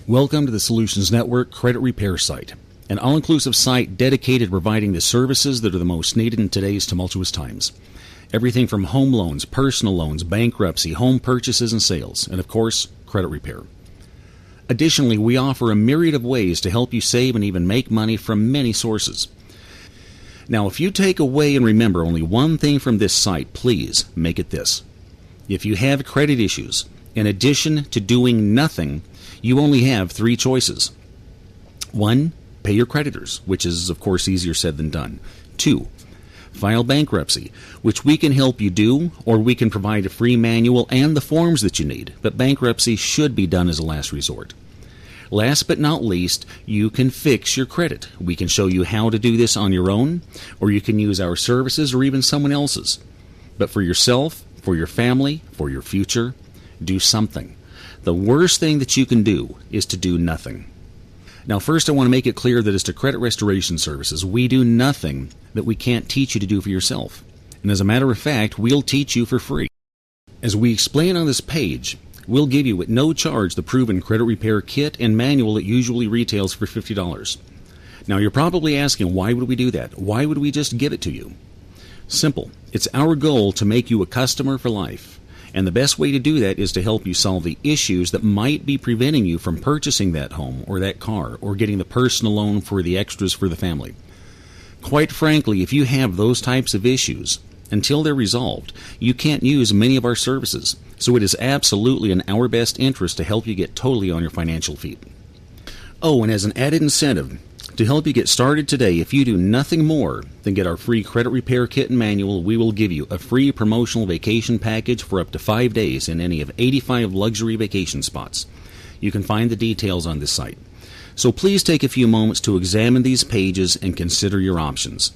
Welcome to the Solutions Network Credit Repair Site, an all-inclusive site dedicated to providing the services that are the most needed in today's tumultuous times. Everything from home loans, personal loans, bankruptcy, home purchases and sales, and of course, credit repair. Additionally, we offer a myriad of ways to help you save and even make money from many sources. Now, if you take away and remember only one thing from this site, please make it this. If you have credit issues, in addition to doing nothing, you only have three choices. 1. Pay your creditors, which is, of course, easier said than done. 2. File bankruptcy, which we can help you do, or we can provide a free manual and the forms that you need, but bankruptcy should be done as a last resort. Last but not least, you can fix your credit. We can show you how to do this on your own, or you can use our services or even someone else's. But for yourself, for your family, for your future, do something. The worst thing that you can do is to do nothing. Now, first I want to make it clear that as to credit restoration services, we do nothing that we can't teach you to do for yourself. And as a matter of fact, we'll teach you for free. As we explain on this page, we'll give you at no charge the proven credit repair kit and manual that usually retails for $50. Now, you're probably asking, why would we do that? Why would we just give it to you? Simple. It's our goal to make you a customer for life. And the best way to do that is to help you solve the issues that might be preventing you from purchasing that home or that car or getting the personal loan for the extras for the family. Quite frankly, if you have those types of issues, until they're resolved, you can't use many of our services. So it is absolutely in our best interest to help you get totally on your financial feet. Oh, and as an added incentive, to help you get started today, if you do nothing more than get our free credit repair kit and manual, we will give you a free promotional vacation package for up to 5 days in any of 85 luxury vacation spots. You can find the details on this site. So please take a few moments to examine these pages and consider your options.